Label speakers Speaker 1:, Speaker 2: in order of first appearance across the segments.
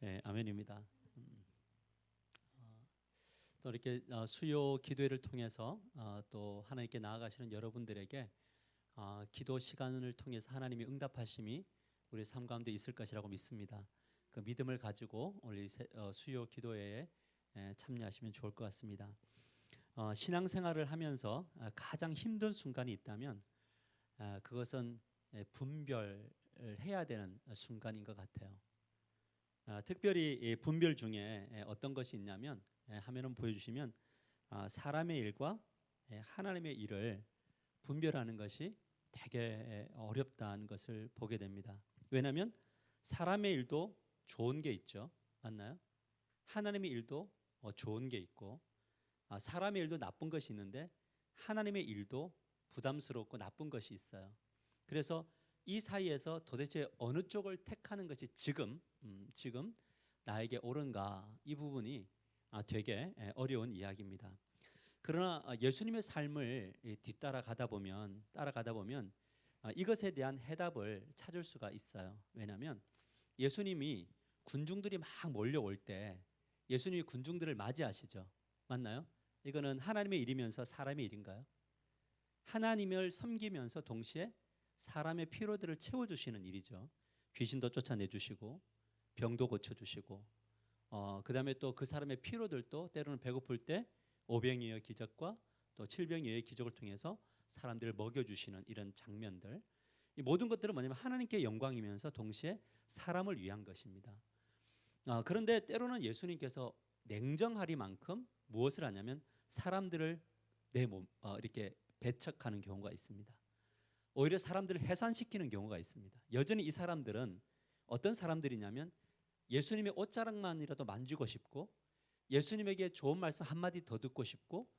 Speaker 1: 네, 아멘입니다. 또 이렇게 수요 기도회를 통해서 또 하나님께 나아가시는 여러분들에게 기도 시간을 통해서 하나님의 응답하심이 우리 삶 가운데 있을 것이라고 믿습니다. 그 믿음을 가지고 오늘 수요 기도회에 참여하시면 좋을 것 같습니다. 신앙생활을 하면서 가장 힘든 순간이 있다면 그것은 분별을 해야 되는 순간인 것 같아요. 특별히 이 분별 중에 어떤 것이 있냐면 화면을 보여주시면 사람의 일과 하나님의 일을 분별하는 것이 되게 어렵다는 것을 보게 됩니다. 왜냐하면 사람의 일도 좋은 게 있죠, 맞나요? 하나님의 일도 좋은 게 있고 사람의 일도 나쁜 것이 있는데 하나님의 일도 부담스럽고 나쁜 것이 있어요. 그래서 이 사이에서 도대체 어느 쪽을 택하는 것이 지금 나에게 옳은가, 이 부분이 되게 어려운 이야기입니다. 그러나 예수님의 삶을 따라가다 보면 이것에 대한 해답을 찾을 수가 있어요. 왜냐하면 예수님이 군중들이 막 몰려올 때 예수님이 군중들을 맞이하시죠. 맞나요? 이거는 하나님의 일이면서 사람의 일인가요? 하나님을 섬기면서 동시에 사람의 피로들을 채워주시는 일이죠. 귀신도 쫓아내주시고 병도 고쳐주시고 그다음에 또 그 사람의 피로들도 때로는 배고플 때 오병이어의 기적과 또 칠병이어의 기적을 통해서 사람들을 먹여주시는 이런 장면들, 이 모든 것들은 뭐냐면 하나님께 영광이면서 동시에 사람을 위한 것입니다. 그런데 때로는 예수님께서 냉정하리만큼 무엇을 하냐면 사람들을 내 몸 이렇게 배척하는 경우가 있습니다. 오히려 사람들을 해산시키는 경우가 있습니다. 여전히 이 사람들은 어떤 사람들이냐면 예수님의 옷자락만이라도 만지고 싶고 예수님에게 좋은 말씀 한마디 더 듣고 싶고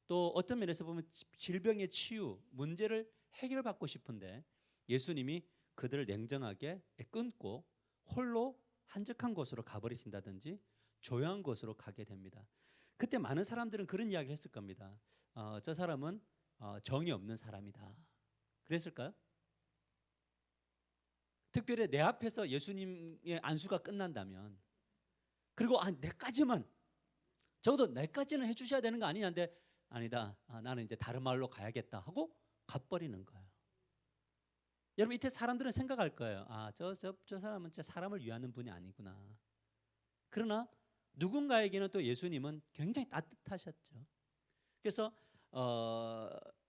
Speaker 1: 또 어떤 면에서 보면 질병의 치유, 문제를 해결받고 싶은데 예수님이 그들을 냉정하게 끊고 홀로 한적한 곳으로 가버리신다든지 조용한 곳으로 가게 됩니다. 그때 많은 사람들은 그런 이야기를 했을 겁니다. 저 사람은 정이 없는 사람이다. 그랬을까요? 특별히 내 앞에서 예수님의 안수가 끝난다면, 그리고 내까지만, 적어도 내까지는 해주셔야 되는 거 아니냐는데 아니다, 나는 이제 다른 마을로 가야겠다 하고 가버리는 거예요. 여러분, 이때 사람들은 생각할 거예요. 저 사람은 진짜 사람을 위하는 분이 아니구나. 그러나 누군가에게는 또 예수님은 굉장히 따뜻하셨죠. 그래서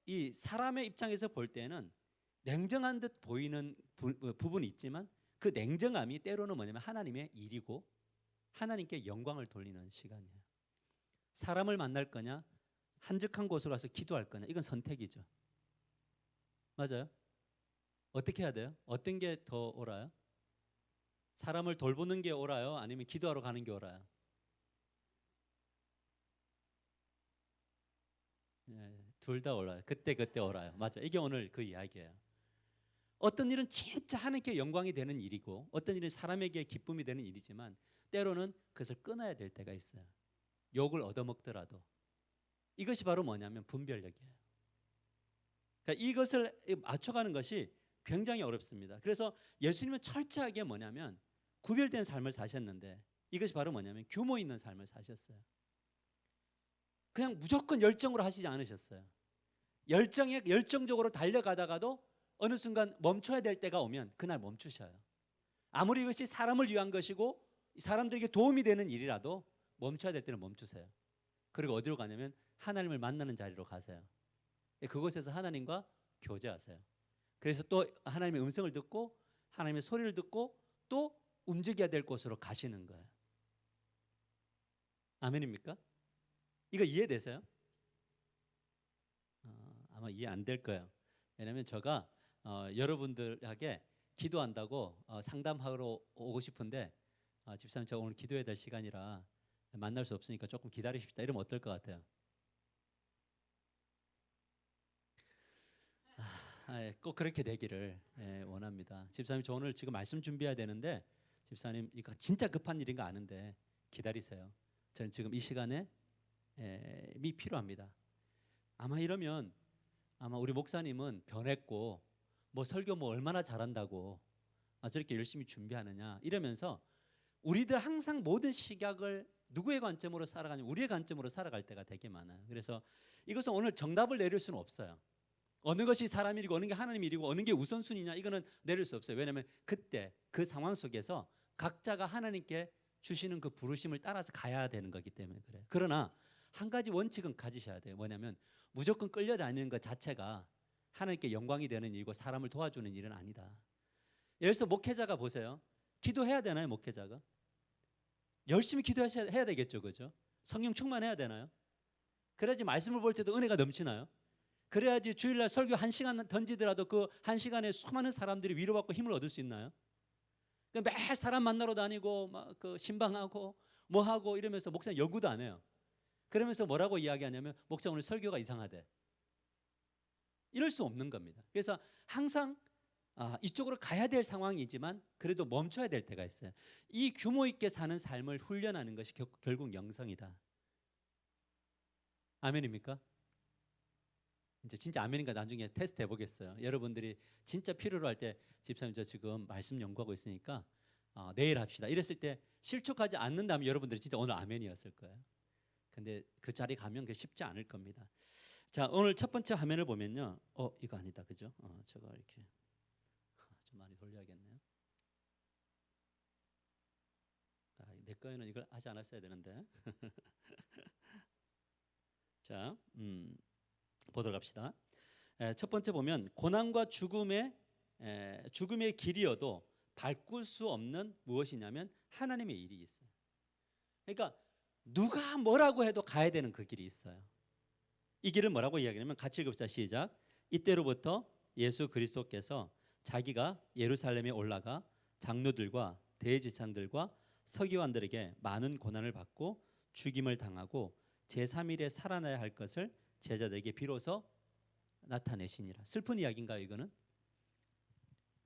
Speaker 1: 이 사람의 입장에서 볼 때는 냉정한 듯 보이는 부분이 있지만 그 냉정함이 때로는 뭐냐면 하나님의 일이고 하나님께 영광을 돌리는 시간이에요. 사람을 만날 거냐, 한적한 곳으로 가서 기도할 거냐, 이건 선택이죠. 맞아요? 어떻게 해야 돼요? 어떤 게 더 옳아요? 사람을 돌보는 게 옳아요? 아니면 기도하러 가는 게 옳아요? 둘 다 옳아요. 그때 옳아요. 맞아. 이게 오늘 그 이야기예요. 어떤 일은 진짜 하나님께 영광이 되는 일이고 어떤 일은 사람에게 기쁨이 되는 일이지만 때로는 그것을 끊어야 될 때가 있어요. 욕을 얻어먹더라도. 이것이 바로 뭐냐면 분별력이에요. 그러니까 이것을 맞춰가는 것이 굉장히 어렵습니다. 그래서 예수님은 철저하게 뭐냐면 구별된 삶을 사셨는데 이것이 바로 뭐냐면 규모 있는 삶을 사셨어요. 그냥 무조건 열정으로 하시지 않으셨어요. 열정적으로 달려가다가도 어느 순간 멈춰야 될 때가 오면 그날 멈추셔요. 아무리 이것이 사람을 위한 것이고 사람들에게 도움이 되는 일이라도 멈춰야 될 때는 멈추세요. 그리고 어디로 가냐면 하나님을 만나는 자리로 가세요. 그곳에서 하나님과 교제하세요. 그래서 또 하나님의 음성을 듣고 하나님의 소리를 듣고 또 움직여야 될 곳으로 가시는 거예요. 아멘입니까? 이거 이해되세요? 아마 이해 안 될 거예요. 왜냐하면 제가 여러분들에게 기도한다고 상담하러 오고 싶은데 집사님 저 오늘 기도해야 될 시간이라 만날 수 없으니까 조금 기다리십시다. 이러면 어떨 것 같아요? 꼭 그렇게 되기를 원합니다. 집사님 저 오늘 지금 말씀 준비해야 되는데 집사님 이거 진짜 급한 일인 거 아는데 기다리세요. 저는 지금 이 시간에 미 필요합니다. 아마 이러면 아마 우리 목사님은 변했고 뭐 설교 뭐 얼마나 잘한다고 저렇게 열심히 준비하느냐 이러면서 우리들 항상 모든 시각을 누구의 관점으로 살아가냐, 우리의 관점으로 살아갈 때가 되게 많아요. 그래서 이것은 오늘 정답을 내릴 수는 없어요. 어느 것이 사람 일이고 어느 게 하나님 일이고 어느 게 우선순위냐, 이거는 내릴 수 없어요. 왜냐하면 그때 그 상황 속에서 각자가 하나님께 주시는 그 부르심을 따라서 가야 되는 거기 때문에 그래요. 그러나 한 가지 원칙은 가지셔야 돼요. 뭐냐면 무조건 끌려다니는 것 자체가 하나님께 영광이 되는 일이고 사람을 도와주는 일은 아니다. 예를 들어서 목회자가 보세요. 기도해야 되나요? 목회자가 열심히 기도해야 되겠죠, 그죠? 성령 충만해야 되나요? 그래야지 말씀을 볼 때도 은혜가 넘치나요? 그래야지 주일날 설교 1시간 던지더라도 그 1시간에 수많은 사람들이 위로받고 힘을 얻을 수 있나요? 매일 사람 만나러 다니고 막 그 신방하고 뭐 하고 이러면서 목사님 연구도 안 해요. 그러면서 뭐라고 이야기하냐면 목사 오늘 설교가 이상하대. 이럴 수 없는 겁니다. 그래서 항상 이쪽으로 가야 될 상황이지만 그래도 멈춰야 될 때가 있어요. 이 규모 있게 사는 삶을 훈련하는 것이 결국 영성이다. 아멘입니까? 이제 진짜 아멘인가 나중에 테스트 해보겠어요. 여러분들이 진짜 필요로 할 때 집사님 저 지금 말씀 연구하고 있으니까 내일 합시다. 이랬을 때 실족하지 않는다면 여러분들이 진짜 오늘 아멘이었을 거예요. 근데 그 자리 가면 그게 쉽지 않을 겁니다. 자, 오늘 첫 번째 화면을 보면요. 이거 아니다, 그죠? 제가 이렇게 좀 많이 돌려야겠네요. 내 거에는 이걸 하지 않았어야 되는데. 자, 보도록 합시다. 첫 번째 보면 고난과 죽음의 길이어도 바꿀 수 없는 무엇이냐면 하나님의 일이 있어요. 그러니까 누가 뭐라고 해도 가야 되는 그 길이 있어요. 이 길을 뭐라고 이야기하냐면 같이 읽읍시다. 시작. 이때로부터 예수 그리스도께서 자기가 예루살렘에 올라가 장로들과 대제사장들과 서기관들에게 많은 고난을 받고 죽임을 당하고 제3일에 살아나야 할 것을 제자들에게 비로소 나타내시니라. 슬픈 이야기인가요? 이거는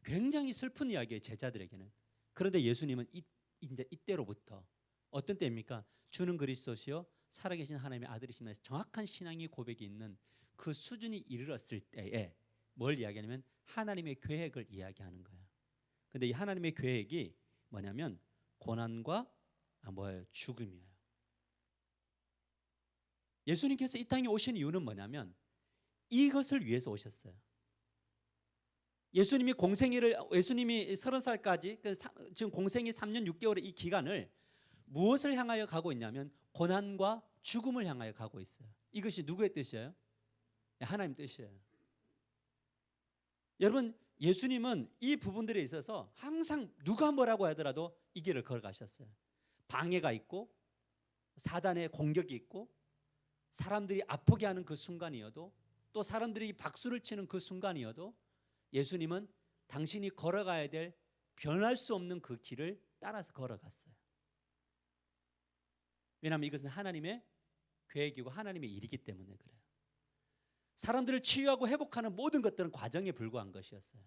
Speaker 1: 굉장히 슬픈 이야기예요, 제자들에게는. 그런데 예수님은 이제 이때로부터 어떤 때입니까? 주는 그리스도시요 살아계신 하나님의 아들이시면 정확한 신앙의 고백이 있는 그 수준이 이르렀을 때에 뭘 이야기하냐면 하나님의 계획을 이야기하는 거예요. 근데 이 하나님의 계획이 뭐냐면 고난과 죽음이에요. 예수님께서 이 땅에 오신 이유는 뭐냐면 이것을 위해서 오셨어요. 예수님이 30살까지 지금 공생이 3년 6개월의 이 기간을 무엇을 향하여 가고 있냐면 고난과 죽음을 향하여 가고 있어요. 이것이 누구의 뜻이에요? 하나님 뜻이에요. 여러분, 예수님은 이 부분들에 있어서 항상 누가 뭐라고 하더라도 이 길을 걸어가셨어요. 방해가 있고 사단의 공격이 있고 사람들이 아프게 하는 그 순간이어도 또 사람들이 박수를 치는 그 순간이어도 예수님은 당신이 걸어가야 될 변할 수 없는 그 길을 따라서 걸어갔어요. 왜냐하면 이것은 하나님의 계획이고 하나님의 일이기 때문에 그래요. 사람들을 치유하고 회복하는 모든 것들은 과정에 불과한 것이었어요.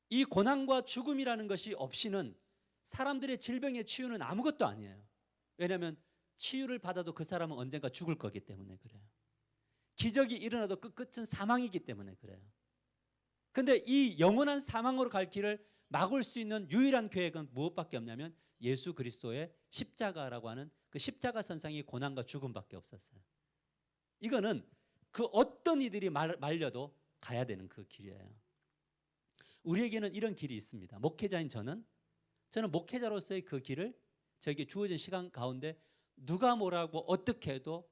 Speaker 1: 이 고난과 죽음이라는 것이 없이는 사람들의 질병의 치유는 아무것도 아니에요. 왜냐하면 치유를 받아도 그 사람은 언젠가 죽을 거기 때문에 그래요. 기적이 일어나도 그 끝은 사망이기 때문에 그래요. 근데 이 영원한 사망으로 갈 길을 막을 수 있는 유일한 계획은 무엇밖에 없냐면 예수 그리스도의 십자가라고 하는 그 십자가 선상의 고난과 죽음밖에 없었어요. 이거는 그 어떤 이들이 말려도 가야 되는 그 길이에요. 우리에게는 이런 길이 있습니다. 목회자인 저는 목회자로서의 그 길을 저에게 주어진 시간 가운데 누가 뭐라고 어떻게 해도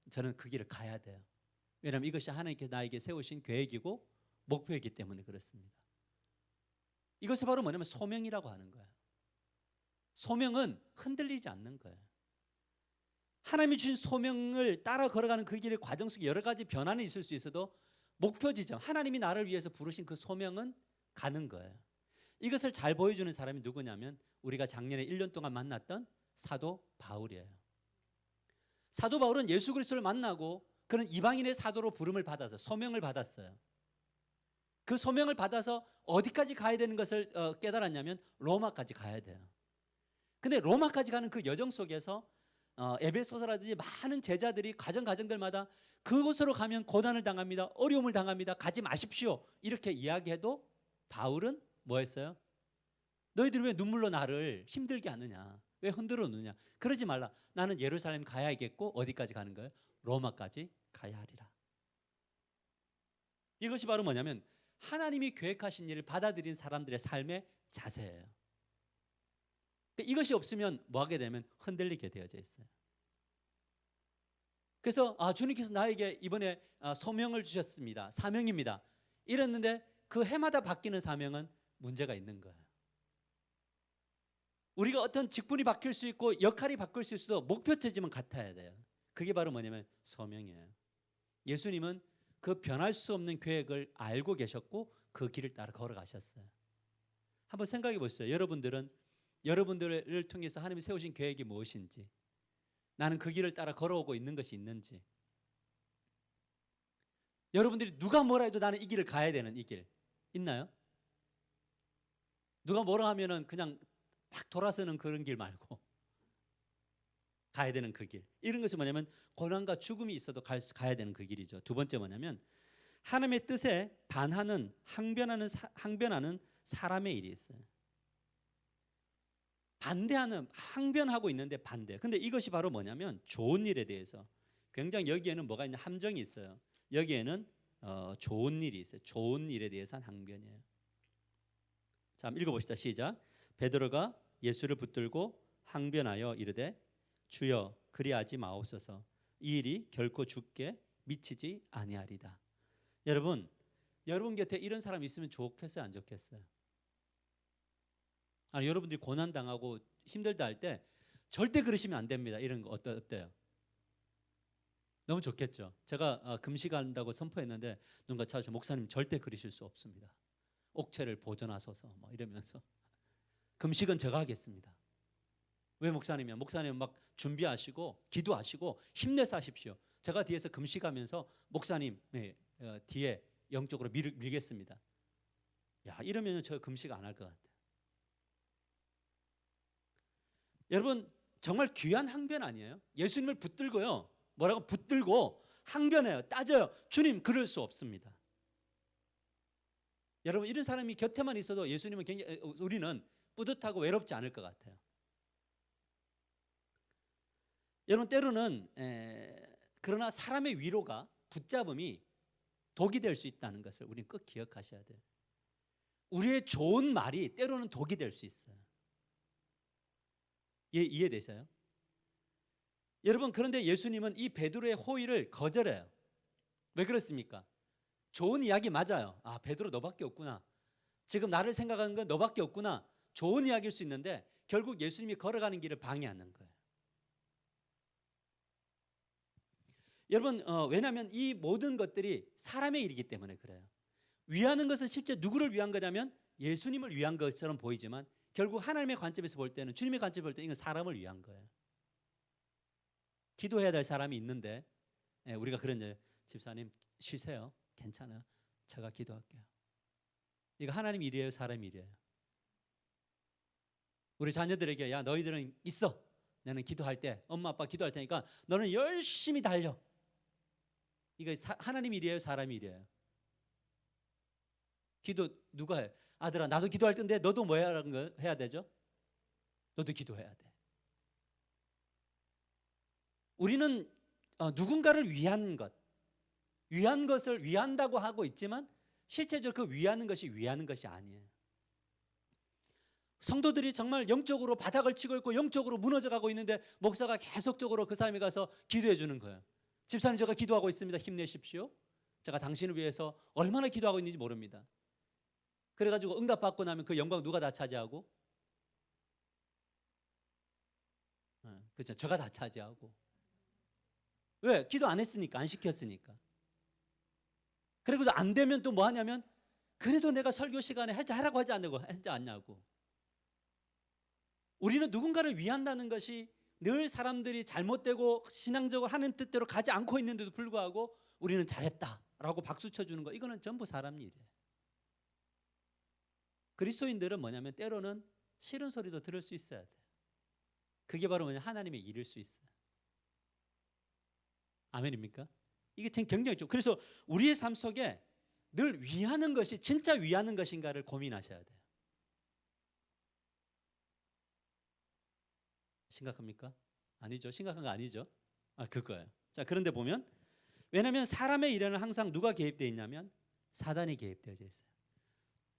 Speaker 1: 저는 그 길을 가야 돼요. 왜냐하면 이것이 하나님께서 나에게 세우신 계획이고 목표이기 때문에 그렇습니다. 이것이 바로 뭐냐면 소명이라고 하는 거예요. 소명은 흔들리지 않는 거예요. 하나님이 주신 소명을 따라 걸어가는 그 길의 과정 속에 여러 가지 변화는 있을 수 있어도 목표 지점, 하나님이 나를 위해서 부르신 그 소명은 가는 거예요. 이것을 잘 보여주는 사람이 누구냐면 우리가 작년에 1년 동안 만났던 사도 바울이에요. 사도 바울은 예수 그리스도를 만나고 그는 이방인의 사도로 부름을 받아서 소명을 받았어요. 그 소명을 받아서 어디까지 가야 되는 것을 깨달았냐면 로마까지 가야 돼요. 근데 로마까지 가는 그 여정 속에서 에베소서라든지 많은 제자들이 가정들마다 그곳으로 가면 고난을 당합니다. 어려움을 당합니다. 가지 마십시오. 이렇게 이야기해도 바울은 뭐 했어요? 너희들이 왜 눈물로 나를 힘들게 하느냐? 왜 흔들어 놓느냐? 그러지 말라. 나는 예루살렘 가야겠고 어디까지 가는 거예요? 로마까지 가야 하리라. 이것이 바로 뭐냐면 하나님이 계획하신 일을 받아들인 사람들의 삶의 자세예요. 이것이 없으면 뭐 하게 되면 흔들리게 되어져 있어요. 그래서 주님께서 나에게 이번에 소명을 주셨습니다. 사명입니다. 이랬는데 그 해마다 바뀌는 사명은 문제가 있는 거예요. 우리가 어떤 직분이 바뀔 수 있고 역할이 바뀔 수 있어도 목표점은 같아야 돼요. 그게 바로 뭐냐면 소명이에요. 예수님은 그 변할 수 없는 계획을 알고 계셨고 그 길을 따라 걸어가셨어요. 한번 생각해 보세요. 여러분들을 통해서 하나님이 세우신 계획이 무엇인지, 나는 그 길을 따라 걸어오고 있는 것이 있는지, 여러분들이 누가 뭐라 해도 나는 이 길을 가야 되는 이 길 있나요? 누가 뭐라 하면은 그냥 막 돌아서는 그런 길 말고 가야 되는 그 길. 이런 것이 뭐냐면 고난과 죽음이 있어도 가야 되는 그 길이죠. 두 번째 뭐냐면 하나님의 뜻에 반하는 항변하는 사람의 일이 있어요. 항변하고 있는데 반대. 근데 이것이 바로 뭐냐면 좋은 일에 대해서 굉장히 여기에는 뭐가 있냐, 함정이 있어요. 여기에는 좋은 일이 있어요. 좋은 일에 대해서 한 항변이에요. 자, 한번 읽어봅시다. 시작. 베드로가 예수를 붙들고 항변하여 이르되 주여 그리하지 마옵소서. 이 일이 결코 죽게 미치지 아니하리다. 여러분 곁에 이런 사람이 있으면 좋겠어요, 안 좋겠어요? 여러분들이 고난 당하고 힘들다 할 때 절대 그러시면 안 됩니다. 이런 거 어때요? 너무 좋겠죠. 제가 금식한다고 선포했는데 누군가 찾아서 목사님 절대 그러실 수 없습니다. 옥체를 보존하소서 뭐 이러면서 금식은 제가 하겠습니다. 왜 목사님이야? 목사님은 막 준비하시고 기도하시고 힘내서 하십시오. 제가 뒤에서 금식하면서 목사님 뒤에 영적으로 밀겠습니다. 야, 이러면 저 금식 안 할 것 같아요. 여러분 정말 귀한 항변 아니에요? 예수님을 붙들고요. 뭐라고 붙들고 항변해요. 따져요. 주님 그럴 수 없습니다. 여러분 이런 사람이 곁에만 있어도 예수님은 굉장히 우리는 뿌듯하고 외롭지 않을 것 같아요. 여러분 때로는 그러나 사람의 위로가 붙잡음이 독이 될 수 있다는 것을 우리는 꼭 기억하셔야 돼요. 우리의 좋은 말이 때로는 독이 될 수 있어요. 이해되세요? 여러분 그런데 예수님은 이 베드로의 호의를 거절해요. 왜 그렇습니까? 좋은 이야기 맞아요. 베드로 너밖에 없구나. 지금 나를 생각하는 건 너밖에 없구나. 좋은 이야기일 수 있는데 결국 예수님이 걸어가는 길을 방해하는 거예요. 여러분 왜냐하면 이 모든 것들이 사람의 일이기 때문에 그래요. 위하는 것은 실제 누구를 위한 거냐면 예수님을 위한 것처럼 보이지만 결국 하나님의 관점에서 볼 때는, 주님의 관점에서 볼 때는 이건 사람을 위한 거예요. 기도해야 될 사람이 있는데 우리가 그런 집사님 쉬세요. 괜찮아요. 제가 기도할게요. 이거 하나님 일이에요, 사람 일이에요? 우리 자녀들에게 야 너희들은 있어. 나는 기도할 때 엄마 아빠 기도할 테니까 너는 열심히 달려. 이거 하나님 일이에요, 사람 일이에요? 기도 누가 해? 아들아 나도 기도할 텐데 너도 뭐 해야 되죠? 너도 기도해야 돼. 우리는 누군가를 위한 것을 위한다고 하고 있지만 실제적으로 그 위하는 것이 아니에요. 성도들이 정말 영적으로 바닥을 치고 있고 영적으로 무너져 가고 있는데 목사가 계속적으로 그 사람이 가서 기도해 주는 거예요. 집사님 제가 기도하고 있습니다. 힘내십시오. 제가 당신을 위해서 얼마나 기도하고 있는지 모릅니다. 그래가지고 응답받고 나면 그 영광 누가 다 차지하고? 그렇죠. 제가 다 차지하고. 왜? 기도 안 했으니까, 안 시켰으니까. 그리고 안 되면 또 뭐 하냐면 그래도 내가 설교 시간에 하라고 하지 않냐고. 우리는 누군가를 위한다는 것이 늘 사람들이 잘못되고 신앙적으로 하는 뜻대로 가지 않고 있는데도 불구하고 우리는 잘했다라고 박수 쳐주는 거, 이거는 전부 사람 일이에요. 그리스도인들은 뭐냐면 때로는 싫은 소리도 들을 수 있어야 돼요. 그게 바로 뭐냐, 하나님의 일일 수 있어요. 아멘입니까? 이게 굉장히 좀, 그래서 우리의 삶 속에 늘 위하는 것이 진짜 위하는 것인가를 고민하셔야 돼요. 심각합니까? 아니죠. 심각한 거 아니죠. 그거예요. 자, 그런데 보면 왜냐하면 사람의 일에는 항상 누가 개입되어 있냐면 사단이 개입되어져 있어요.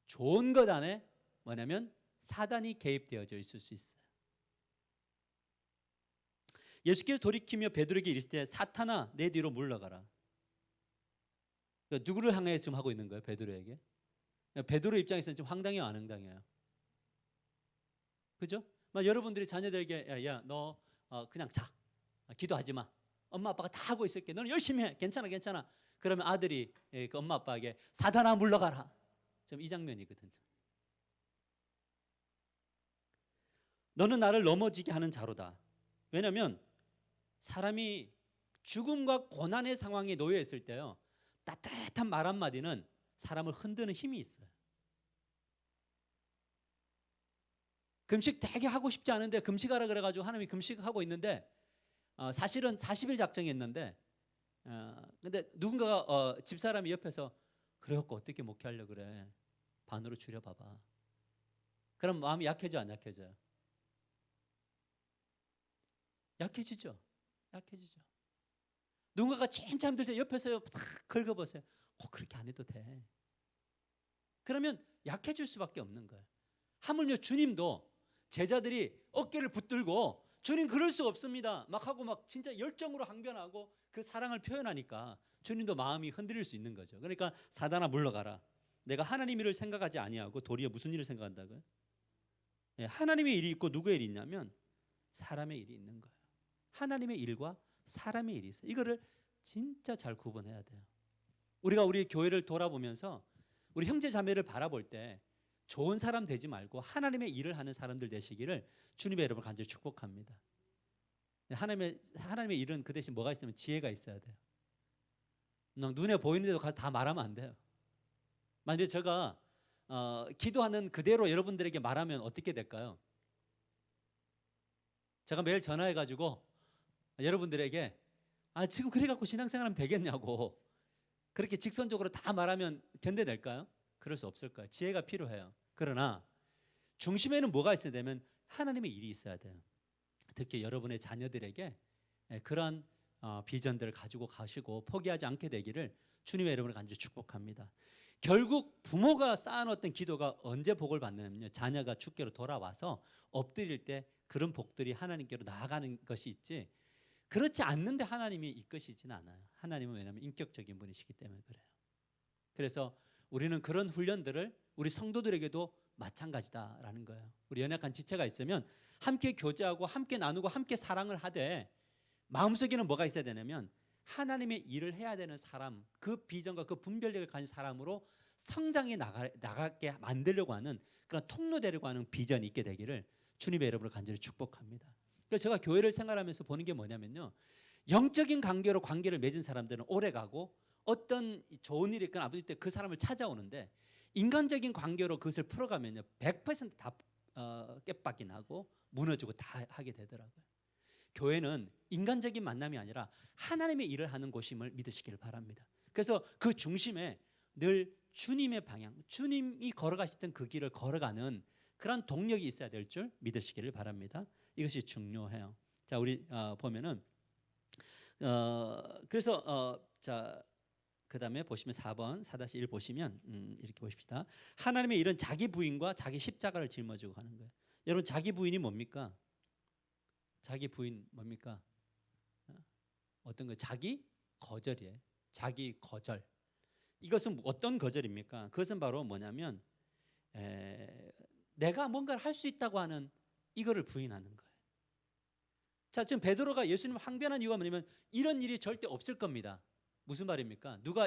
Speaker 1: 좋은 것 안에 뭐냐면 사단이 개입되어져 있을 수 있어요. 예수께서 돌이키며 베드로에게 이르시되 사탄아 내 뒤로 물러가라. 그러니까 누구를 향해 지금 하고 있는 거예요? 베드로에게. 베드로 입장에서는 좀 황당해요, 안 황당해요? 그죠? 여러분들이 자녀들에게 야, 너 그냥 자. 기도하지 마. 엄마 아빠가 다 하고 있을게. 너는 열심히 해. 괜찮아, 괜찮아. 그러면 아들이 그 엄마 아빠에게 사단아 물러가라. 좀 이 장면이거든요. 너는 나를 넘어지게 하는 자로다. 왜냐하면 사람이 죽음과 고난의 상황에 놓여 있을 때요, 따뜻한 말 한마디는 사람을 흔드는 힘이 있어요. 금식 되게 하고 싶지 않은데 금식하라 그래가지고 하나님이 금식하고 있는데 사실은 40일 작정했는데 근데 누군가가 집사람이 옆에서 그래갖고 어떻게 목회하려고 그래, 반으로 줄여봐봐. 그럼 마음이 약해져 안 약해져요? 약해지죠. 약해지죠. 누군가가 진짜 힘들 때 옆에서 탁 긁어보세요. 그렇게 안 해도 돼. 그러면 약해질 수밖에 없는 거예요. 하물며 주님도 제자들이 어깨를 붙들고 주님 그럴 수 없습니다 막 하고 막 진짜 열정으로 항변하고 그 사랑을 표현하니까 주님도 마음이 흔들릴 수 있는 거죠. 그러니까 사단아 물러가라. 내가 하나님 일을 생각하지 아니하고 도리어 무슨 일을 생각한다고요? 하나님의 일이 있고 누구의 일이 있냐면 사람의 일이 있는 거예요. 하나님의 일과 사람의 일이 있어요. 이거를 진짜 잘 구분해야 돼요. 우리가 우리 교회를 돌아보면서 우리 형제 자매를 바라볼 때 좋은 사람 되지 말고 하나님의 일을 하는 사람들 되시기를 주님의 이름으로 간절히 축복합니다. 하나님의 일은 그 대신 뭐가 있으면 지혜가 있어야 돼요. 눈에 보이는데도 가서 다 말하면 안 돼요. 만약에 제가 기도하는 그대로 여러분들에게 말하면 어떻게 될까요? 제가 매일 전화해가지고 여러분들에게 지금 그래갖고 신앙생활하면 되겠냐고 그렇게 직선적으로 다 말하면 견뎌낼까요? 그럴 수 없을 거예요. 지혜가 필요해요. 그러나 중심에는 뭐가 있어야 되면 하나님의 일이 있어야 돼요. 특히 여러분의 자녀들에게 그러한 비전들을 가지고 가시고 포기하지 않게 되기를 주님의 이름으로 간절히 축복합니다. 결국 부모가 쌓아놓았던 기도가 언제 복을 받느냐면요, 자녀가 주께로 돌아와서 엎드릴 때 그런 복들이 하나님께로 나아가는 것이 있지, 그렇지 않는데 하나님이 이끄시지는 않아요. 하나님은 왜냐하면 인격적인 분이시기 때문에 그래요. 그래서 우리는 그런 훈련들을 우리 성도들에게도 마찬가지다라는 거예요. 우리 연약한 지체가 있으면 함께 교제하고 함께 나누고 함께 사랑을 하되 마음속에는 뭐가 있어야 되냐면 하나님의 일을 해야 되는 사람, 그 비전과 그 분별력을 가진 사람으로 성장해 나가게 만들려고 하는 그런 통로 되려고 하는 비전이 있게 되기를 주님의 이름으로 간절히 축복합니다. 그래서 제가 교회를 생활하면서 보는 게 뭐냐면요, 영적인 관계로 관계를 맺은 사람들은 오래 가고 어떤 좋은 일이 있거나 아플 때 그 사람을 찾아오는데 인간적인 관계로 그것을 풀어가면요 100%다 깨박이 나고 무너지고 다 하게 되더라고요. 교회는 인간적인 만남이 아니라 하나님의 일을 하는 곳임을 믿으시길 바랍니다. 그래서 그 중심에 늘 주님의 방향, 주님이 걸어가시던 그 길을 걸어가는 그런 동력이 있어야 될 줄 믿으시기를 바랍니다. 이것이 중요해요. 자, 우리 보면은 그래서 자, 그다음에 보시면 4번 4-1 보시면 이렇게 보십시다. 하나님의 일은 자기 부인과 자기 십자가를 짊어지고 가는 거예요. 여러분, 자기 부인이 뭡니까? 자기 부인 뭡니까? 어떤 거? 자기 거절이에요. 자기 거절. 이것은 어떤 거절입니까? 그것은 바로 뭐냐면 내가 뭔가를 할 수 있다고 하는 이거를 부인하는 거예요. 자, 지금 베드로가 예수님 항변한 이유가 뭐냐면 이런 일이 절대 없을 겁니다. 무슨 말입니까? 누가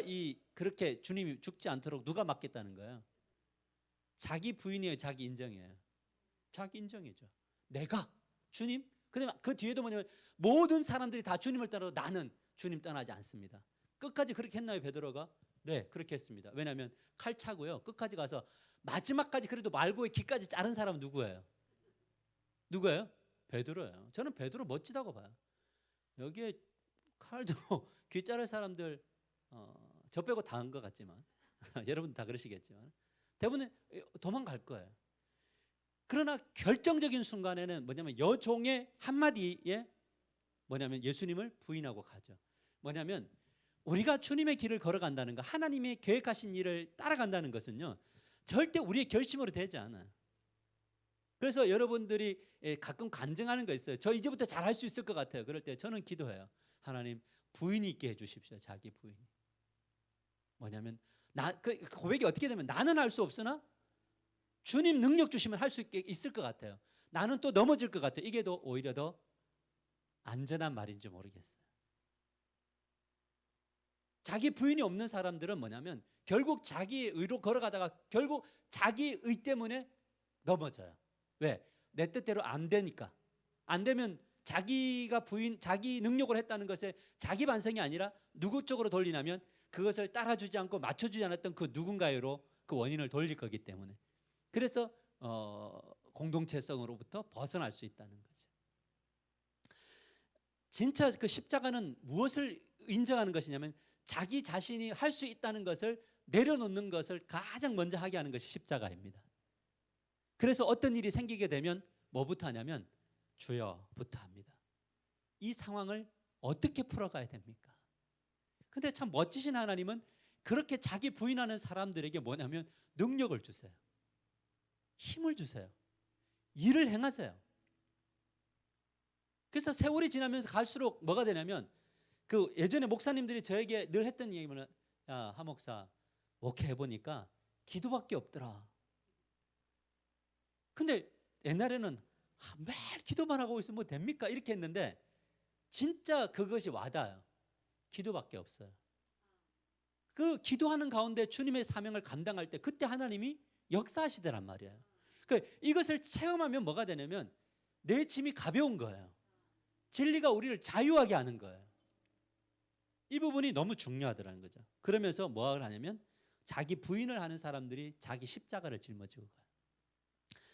Speaker 1: 그렇게 주님이 죽지 않도록 누가 막겠다는 거예요? 자기 부인이에요, 자기 인정이에요? 자기 인정이죠. 내가 주님? 근데 그 뒤에도 뭐냐면 모든 사람들이 다 주님을 따라 나는 주님 떠나지 않습니다. 끝까지 그렇게 했나요, 베드로가? 네, 그렇게 했습니다. 왜냐하면 칼 차고요, 끝까지 가서 마지막까지 그래도 말고의 귀까지 자른 사람은 누구예요? 누구예요? 베드로예요. 저는 베드로 멋지다고 봐요. 여기에 칼 들고 귀 자를 사람들 저 빼고 다 한 것 같지만 여러분 다 그러시겠지만 대부분 도망갈 거예요. 그러나 결정적인 순간에는 뭐냐면 여종의 한마디에 뭐냐면 예수님을 부인하고 가죠. 뭐냐면 우리가 주님의 길을 걸어간다는 거, 하나님의 계획하신 일을 따라간다는 것은요, 절대 우리의 결심으로 되지 않아요. 그래서 여러분들이 가끔 간증하는 거 있어요. 저 이제부터 잘할 수 있을 것 같아요. 그럴 때 저는 기도해요. 하나님, 부인이 있게 해주십시오. 자기 부인이. 뭐냐면 그 고백이 어떻게 되면 나는 할 수 없으나 주님 능력 주시면 할 수 있을 것 같아요. 나는 또 넘어질 것 같아요. 이게 더 오히려 더 안전한 말인지 모르겠어요. 자기 부인이 없는 사람들은 뭐냐면 결국 자기의 의로 걸어가다가 결국 자기 의 때문에 넘어져요. 왜? 내 뜻대로 안 되니까. 안 되면 자기가 자기 능력으로 했다는 것에 자기 반성이 아니라 누구 쪽으로 돌리냐면 그것을 따라주지 않고 맞춰주지 않았던 그 누군가로 그 원인을 돌릴 거기 때문에. 그래서 공동체성으로부터 벗어날 수 있다는 거죠. 진짜 그 십자가는 무엇을 인정하는 것이냐면 자기 자신이 할 수 있다는 것을 내려놓는 것을 가장 먼저 하게 하는 것이 십자가입니다. 그래서 어떤 일이 생기게 되면 뭐부터 하냐면 주여부터 합니다. 이 상황을 어떻게 풀어가야 됩니까? 근데 참 멋지신 하나님은 그렇게 자기 부인하는 사람들에게 뭐냐면 능력을 주세요. 힘을 주세요. 일을 행하세요. 그래서 세월이 지나면서 갈수록 뭐가 되냐면 그 예전에 목사님들이 저에게 늘 했던 얘기는 야, 하 목사 목회해 보니까 기도밖에 없더라. 근데 옛날에는 매일 기도만 하고 있으면 뭐 됩니까? 이렇게 했는데 진짜 그것이 와닿아요. 기도밖에 없어요. 그 기도하는 가운데 주님의 사명을 감당할 때 그때 하나님이 역사하시더란 말이에요. 이것을 체험하면 뭐가 되냐면 내 짐이 가벼운 거예요. 진리가 우리를 자유하게 하는 거예요. 이 부분이 너무 중요하더라는 거죠. 그러면서 뭐를 하냐면 자기 부인을 하는 사람들이 자기 십자가를 짊어지고 가요.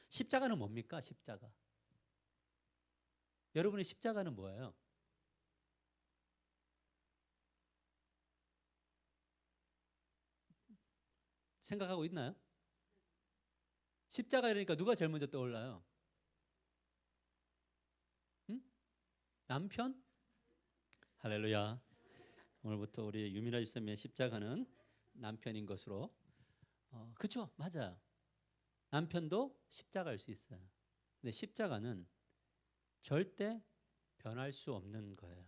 Speaker 1: 십자가는 뭡니까? 십자가. 여러분의 십자가는 뭐예요? 생각하고 있나요? 십자가 이러니까 누가 제일 먼저 떠올라요? 응? 남편? 할렐루야. 오늘부터 우리 유미라 집사님의 십자가는 남편인 것으로 그렇죠? 맞아요. 남편도 십자가일 수 있어요. 근데 십자가는 절대 변할 수 없는 거예요.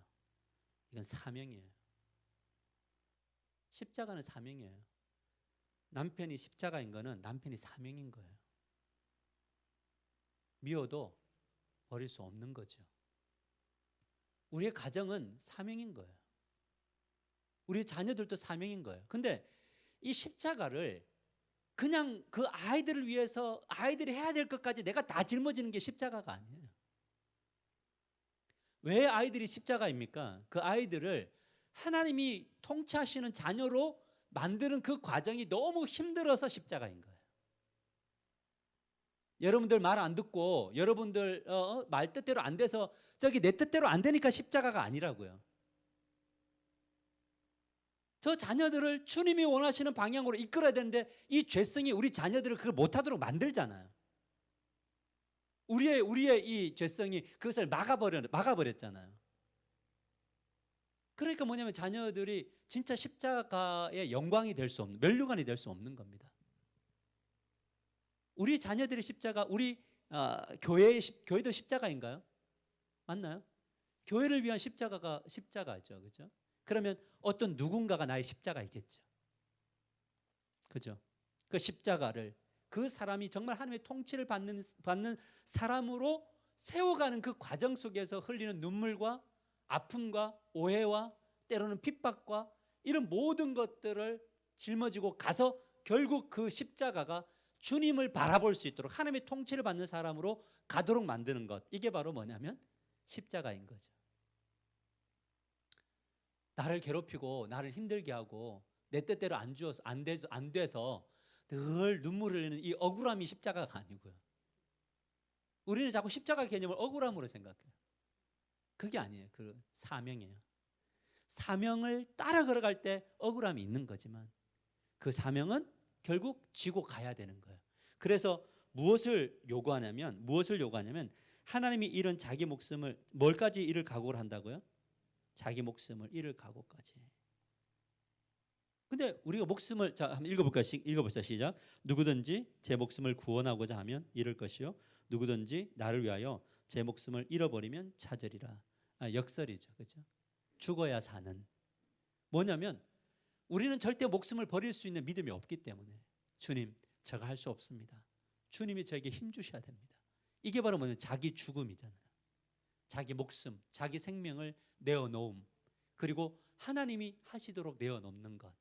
Speaker 1: 이건 사명이에요. 십자가는 사명이에요. 남편이 십자가인 거는 남편이 사명인 거예요. 미워도 버릴 수 없는 거죠. 우리의 가정은 사명인 거예요. 우리 자녀들도 사명인 거예요. 근데 이 십자가를 그냥 그 아이들을 위해서 아이들이 해야 될 것까지 내가 다 짊어지는 게 십자가가 아니에요. 왜 아이들이 십자가입니까? 그 아이들을 하나님이 통치하시는 자녀로 만드는 그 과정이 너무 힘들어서 십자가인 거예요. 여러분들 말 안 듣고 여러분들 말 뜻대로 안 돼서 저기 내 뜻대로 안 되니까 십자가가 아니라고요. 저 자녀들을 주님이 원하시는 방향으로 이끌어야 되는데 이 죄성이 우리 자녀들을 그걸 못하도록 만들잖아요. 우리의 이 죄성이 그것을 막아버렸잖아요. 그러니까 뭐냐면 자녀들이 진짜 십자가의 영광이 될 수 없는, 면류관이 될 수 없는 겁니다. 우리 자녀들의 십자가, 우리 교회도 십자가인가요? 맞나요? 교회를 위한 십자가가 십자가죠, 그렇죠? 그러면 어떤 누군가가 나의 십자가이겠죠. 그죠? 그 십자가를 그 사람이 정말 하나님의 통치를 받는 사람으로 세워가는 그 과정 속에서 흘리는 눈물과 아픔과 오해와 때로는 핍박과 이런 모든 것들을 짊어지고 가서 결국 그 십자가가 주님을 바라볼 수 있도록 하나님의 통치를 받는 사람으로 가도록 만드는 것, 이게 바로 뭐냐면 십자가인 거죠. 나를 괴롭히고 나를 힘들게 하고 내 뜻대로 안 돼서 늘 눈물을 흘리는 이 억울함이 십자가가 아니고요. 우리는 자꾸 십자가 개념을 억울함으로 생각해요. 그게 아니에요. 그 사명이에요. 사명을 따라 걸어갈 때 억울함이 있는 거지만 그 사명은 결국 지고 가야 되는 거예요. 그래서 무엇을 요구하냐면 하나님이 잃은 자기 목숨을 뭘까지 잃을 각오를 한다고요? 자기 목숨을 잃을 각오까지. 근데 우리가 목숨을 자 한번 읽어볼까요? 시작. 누구든지 제 목숨을 구원하고자 하면 잃을 것이요 누구든지 나를 위하여 제 목숨을 잃어버리면 찾으리라. 역설이죠, 그렇죠? 죽어야 사는. 뭐냐면 우리는 절대 목숨을 버릴 수 있는 믿음이 없기 때문에 주님, 제가 할 수 없습니다. 주님이 저에게 힘 주셔야 됩니다. 이게 바로 뭐냐면 자기 죽음이잖아요. 자기 목숨, 자기 생명을 내어놓음, 그리고 하나님이 하시도록 내어놓는 것.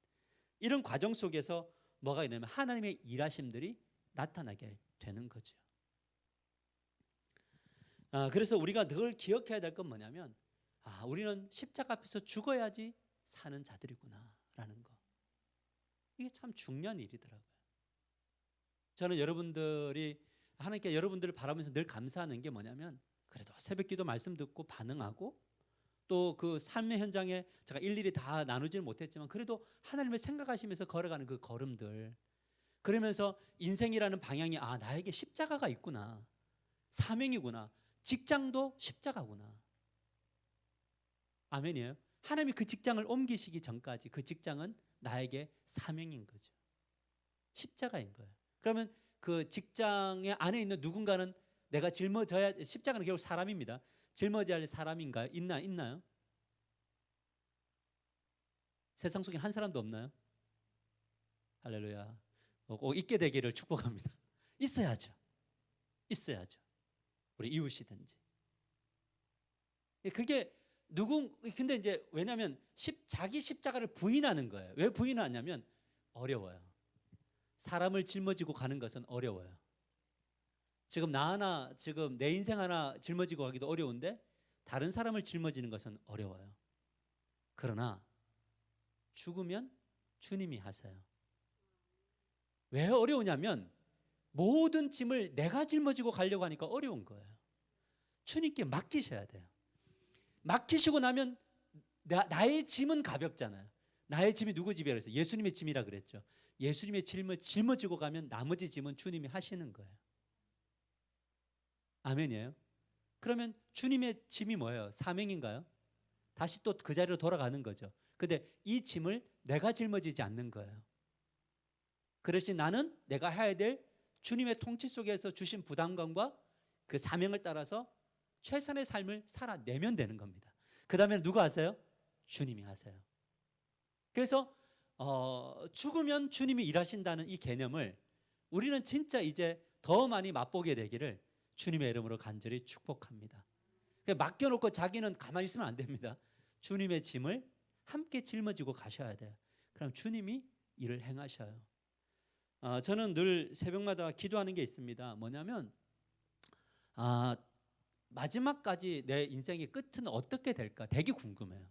Speaker 1: 이런 과정 속에서 뭐가 있냐면 하나님의 일하심들이 나타나게 되는 거죠. 그래서 우리가 늘 기억해야 될 건 뭐냐면 우리는 십자가 앞에서 죽어야지 사는 자들이구나라는 거. 이게 참 중요한 일이더라고요. 저는 하나님께 여러분들을 바라보면서 늘 감사하는 게 뭐냐면 그래도 새벽기도 말씀 듣고 반응하고 또 그 삶의 현장에 제가 일일이 다 나누지는 못했지만 그래도 하나님을 생각하시면서 걸어가는 그 걸음들, 그러면서 인생이라는 방향이 나에게 십자가가 있구나, 사명이구나, 직장도 십자가구나. 아멘이에요. 하나님이 그 직장을 옮기시기 전까지 그 직장은 나에게 사명인 거죠. 십자가인 거예요. 그러면 그 직장의 안에 있는 누군가는 내가 짊어져야, 십자가는 결국 사람입니다. 짊어져야 할 사람인가요? 있나요? 세상 속에 한 사람도 없나요? 할렐루야. 꼭 있게 되기를 축복합니다. 있어야죠. 우리 이웃이든지. 그게 근데 이제 왜냐하면 자기 십자가를 부인하는 거예요. 왜 부인하냐면 어려워요. 사람을 짊어지고 가는 것은 어려워요. 지금 지금 내 인생 하나 짊어지고 가기도 어려운데 다른 사람을 짊어지는 것은 어려워요. 그러나 죽으면 주님이 하세요. 왜 어려우냐면 모든 짐을 내가 짊어지고 가려고 하니까 어려운 거예요. 주님께 맡기셔야 돼요. 맡기시고 나면 나의 짐은 가볍잖아요. 나의 짐이 누구 짐이라 그랬어요? 예수님의 짐이라 그랬죠. 예수님의 짐을 짊어지고 가면 나머지 짐은 주님이 하시는 거예요. 아멘이에요. 그러면 주님의 짐이 뭐예요? 사명인가요? 다시 또 그 자리로 돌아가는 거죠. 근데 이 짐을 내가 짊어지지 않는 거예요. 그렇지 나는 내가 해야 될 주님의 통치 속에서 주신 부담감과 그 사명을 따라서 최선의 삶을 살아내면 되는 겁니다. 그 다음에 누가 하세요? 주님이 하세요. 그래서 죽으면 주님이 일하신다는 이 개념을 우리는 진짜 이제 더 많이 맛보게 되기를 주님의 이름으로 간절히 축복합니다. 맡겨놓고 자기는 가만히 있으면 안 됩니다. 주님의 짐을 함께 짊어지고 가셔야 돼요. 그럼 주님이 일을 행하셔요. 저는 늘 새벽마다 기도하는 게 있습니다. 뭐냐면 마지막까지 내 인생의 끝은 어떻게 될까 되게 궁금해요.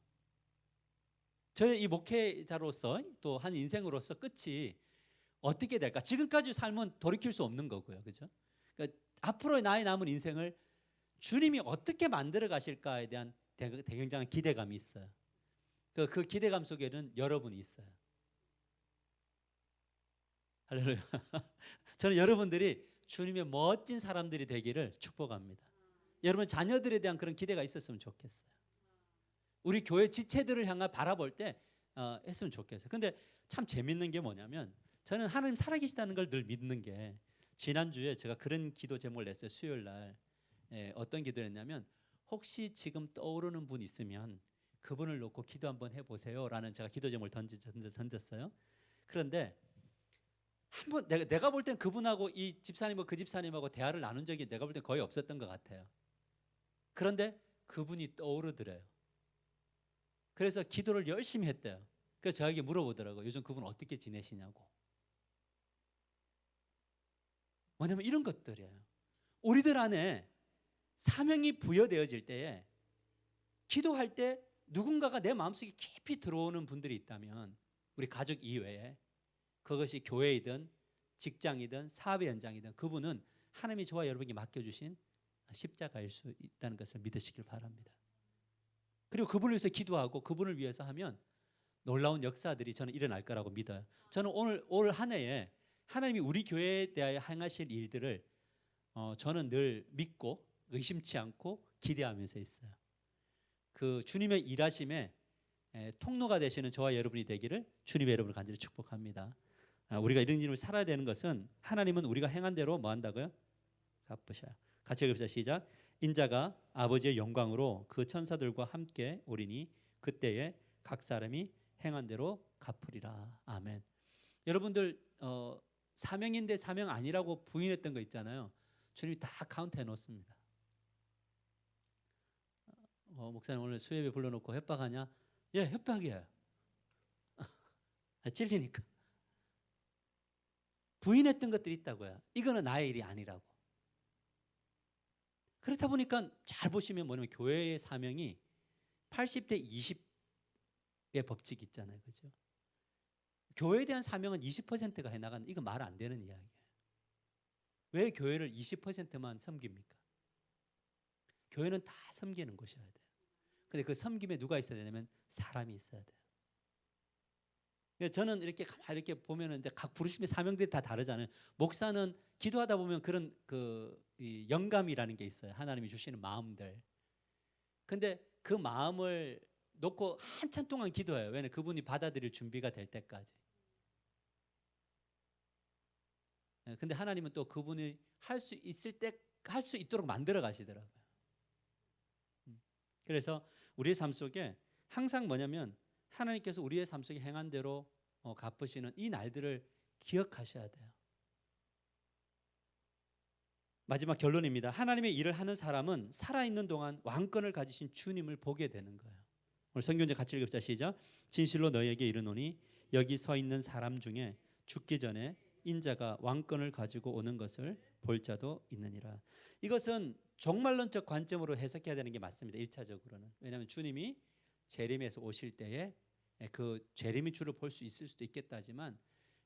Speaker 1: 저의 이 목회자로서 또 한 인생으로서 끝이 어떻게 될까? 지금까지 삶은 돌이킬 수 없는 거고요. 그죠? 그러니까 앞으로의 나의 남은 인생을 주님이 어떻게 만들어 가실까에 대한 굉장한 기대감이 있어요. 그 기대감 속에는 여러분이 있어요. 할렐루야. 저는 여러분들이 주님의 멋진 사람들이 되기를 축복합니다. 여러분 자녀들에 대한 그런 기대가 있었으면 좋겠어요. 우리 교회 지체들을 향해 바라볼 때 했으면 좋겠어요. 근데 참 재밌는 게 뭐냐면 저는 하나님 살아계시다는 걸 늘 믿는 게 지난주에 제가 그런 기도 제목을 냈어요. 수요일 날. 어떤 기도를 했냐면 혹시 지금 떠오르는 분 있으면 그분을 놓고 기도 한번 해보세요 라는 제가 기도 제목을 던졌어요. 그런데 한번 내가 볼 땐 그분하고 이 집사님하고 그 집사님하고 대화를 나눈 적이 내가 볼 땐 거의 없었던 것 같아요. 그런데 그분이 떠오르더래요. 그래서 기도를 열심히 했대요. 그래서 저에게 물어보더라고요. 요즘 그분 어떻게 지내시냐고. 뭐냐면 이런 것들이에요. 우리들 안에 사명이 부여되어질 때에 기도할 때 누군가가 내 마음속에 깊이 들어오는 분들이 있다면 우리 가족 이외에 그것이 교회이든 직장이든 사업의 현장이든 그분은 하나님이 저와 여러분에게 맡겨주신 십자가일 수 있다는 것을 믿으시길 바랍니다. 그리고 그분을 위해서 기도하고 그분을 위해서 하면 놀라운 역사들이 저는 일어날 거라고 믿어요. 저는 올 한 해에 하나님이 우리 교회에 대하여 행하실 일들을 저는 늘 믿고 의심치 않고 기대하면서 있어요. 그 주님의 일하심에 통로가 되시는 저와 여러분이 되기를 주님의 여러분을 간절히 축복합니다. 우리가 이런 삶을 살아야 되는 것은 하나님은 우리가 행한 대로 뭐 한다고요? 갚으셔요. 같이 읽읍시다. 시작. 인자가 아버지의 영광으로 그 천사들과 함께 오리니 그때에 각 사람이 행한 대로 갚으리라. 아멘. 여러분들 사명인데 사명 아니라고 부인했던 거 있잖아요. 주님이 다 카운트해 놓습니다. 목사님 오늘 수협에 불러놓고 협박하냐? 예, 협박이에요. 찔리니까. 부인했던 것들이 있다고요. 이거는 나의 일이 아니라고. 그렇다 보니까 잘 보시면 뭐냐면 교회의 사명이 80대 20의 법칙이 있잖아요. 그죠? 교회에 대한 사명은 20%가 해나가는, 이거 말 안 되는 이야기예요. 왜 교회를 20%만 섬깁니까? 교회는 다 섬기는 곳이어야 돼요. 근데 그 섬김에 누가 있어야 되냐면 사람이 있어야 돼요. 저는 이렇게 가만히 이렇게 보면은 이제 각 부르심의 사명들이 다 다르잖아요. 목사는 기도하다 보면 그런 이 영감이라는 게 있어요. 하나님이 주시는 마음들. 근데 그 마음을 놓고 한참 동안 기도해요. 왜냐면 그분이 받아들일 준비가 될 때까지. 근데 하나님은 또 그분이 할 수 있을 때 할 수 있도록 만들어 가시더라고요. 그래서 우리의 삶 속에 항상 뭐냐면 하나님께서 우리의 삶 속에 행한 대로 갚으시는 이 날들을 기억하셔야 돼요. 마지막 결론입니다. 하나님의 일을 하는 사람은 살아있는 동안 왕권을 가지신 주님을 보게 되는 거예요. 오늘 성경제 같이 읽읍시다. 시작. 진실로 너희에게 이르노니 여기 서 있는 사람 중에 죽기 전에 인자가 왕권을 가지고 오는 것을 볼 자도 있느니라. 이것은 종말론적 관점으로 해석해야 되는 게 맞습니다. 1차적으로는. 왜냐하면 주님이 재림에서 오실 때에 그 재림의 주를 볼 수 있을 수도 있겠다지만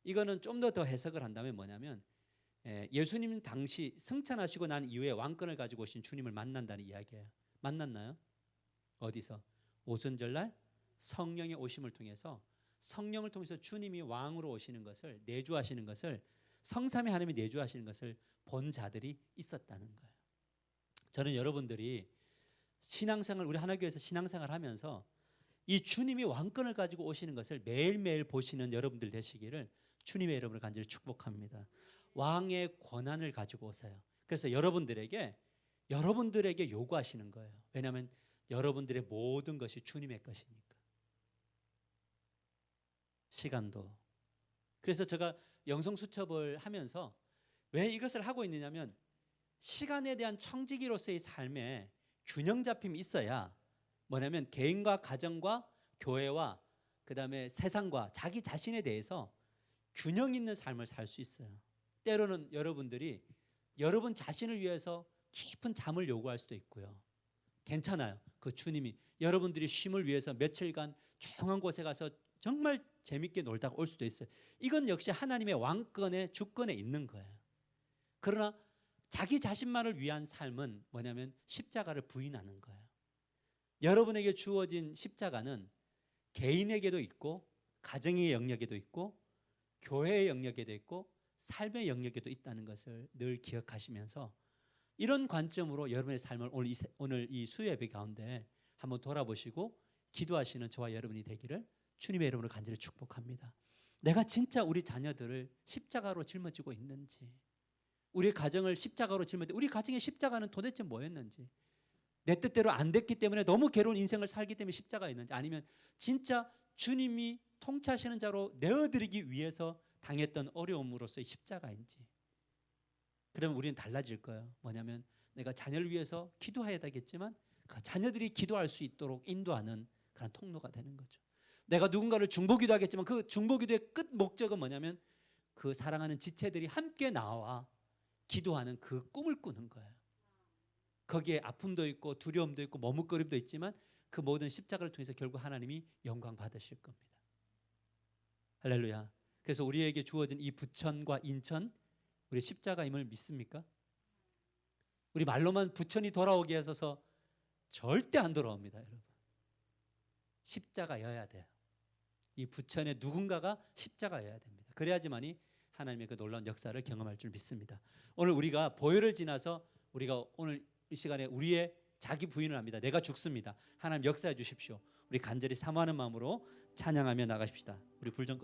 Speaker 1: 이거는 좀 더 해석을 한다면 뭐냐면 예수님 당시 승천하시고 난 이후에 왕권을 가지고 오신 주님을 만난다는 이야기예요. 만났나요? 어디서? 오순절날 성령의 오심을 통해서, 성령을 통해서 주님이 왕으로 오시는 것을, 내주하시는 것을, 성삼위 하나님이 내주하시는 것을 본 자들이 있었다는 거예요. 저는 여러분들이 신앙생활, 우리 하나교회에서 신앙생활 하면서 이 주님이 왕권을 가지고 오시는 것을 매일매일 보시는 여러분들 되시기를 주님의 여러분을 간절히 축복합니다. 왕의 권한을 가지고 오세요. 그래서 여러분들에게 요구하시는 거예요. 왜냐하면 여러분들의 모든 것이 주님의 것이니까. 시간도. 그래서 제가 영성수첩을 하면서 왜 이것을 하고 있느냐면 시간에 대한 청지기로서의 삶에 균형 잡힘이 있어야 뭐냐면 개인과 가정과 교회와 그다음에 세상과 자기 자신에 대해서 균형 있는 삶을 살 수 있어요. 때로는 여러분들이 여러분 자신을 위해서 깊은 잠을 요구할 수도 있고요. 괜찮아요. 그 주님이 여러분들이 쉼을 위해서 며칠간 조용한 곳에 가서 정말 재밌게 놀다가 올 수도 있어요. 이건 역시 하나님의 왕권의 주권에 있는 거예요. 그러나 자기 자신만을 위한 삶은 뭐냐면 십자가를 부인하는 거예요. 여러분에게 주어진 십자가는 개인에게도 있고 가정의 영역에도 있고 교회의 영역에도 있고 삶의 영역에도 있다는 것을 늘 기억하시면서 이런 관점으로 여러분의 삶을 오늘 이 수요예배 가운데 한번 돌아보시고 기도하시는 저와 여러분이 되기를 주님의 이름으로 간절히 축복합니다. 내가 진짜 우리 자녀들을 십자가로 짊어지고 있는지, 우리 가정을 십자가로 짊어지고, 우리 가정의 십자가는 도대체 뭐였는지, 내 뜻대로 안 됐기 때문에 너무 괴로운 인생을 살기 때문에 십자가 있는지, 아니면 진짜 주님이 통치하시는 자로 내어드리기 위해서 당했던 어려움으로서의 십자가인지. 그러면 우리는 달라질 거예요. 뭐냐면 내가 자녀를 위해서 기도해야 되겠지만 그 자녀들이 기도할 수 있도록 인도하는 그런 통로가 되는 거죠. 내가 누군가를 중보기도 하겠지만 그 중보기도의 끝 목적은 뭐냐면 그 사랑하는 지체들이 함께 나와 기도하는 그 꿈을 꾸는 거예요. 거기에 아픔도 있고 두려움도 있고 머뭇거림도 있지만 그 모든 십자가를 통해서 결국 하나님이 영광 받으실 겁니다. 할렐루야. 그래서 우리에게 주어진 이 부천과 인천, 우리 십자가임을 믿습니까? 우리 말로만 부천이 돌아오게 하셔서 절대 안 돌아옵니다, 여러분. 십자가여야 돼요. 이 부천에 누군가가 십자가여야 됩니다. 그래야지만이 하나님의 그 놀라운 역사를 경험할 줄 믿습니다. 오늘 우리가 보혈을 지나서 우리가 오늘 이 시간에 우리의 자기 부인을 합니다. 내가 죽습니다. 하나님 역사해 주십시오. 우리 간절히 사모하는 마음으로 찬양하며 나가십시다. 우리 불 좀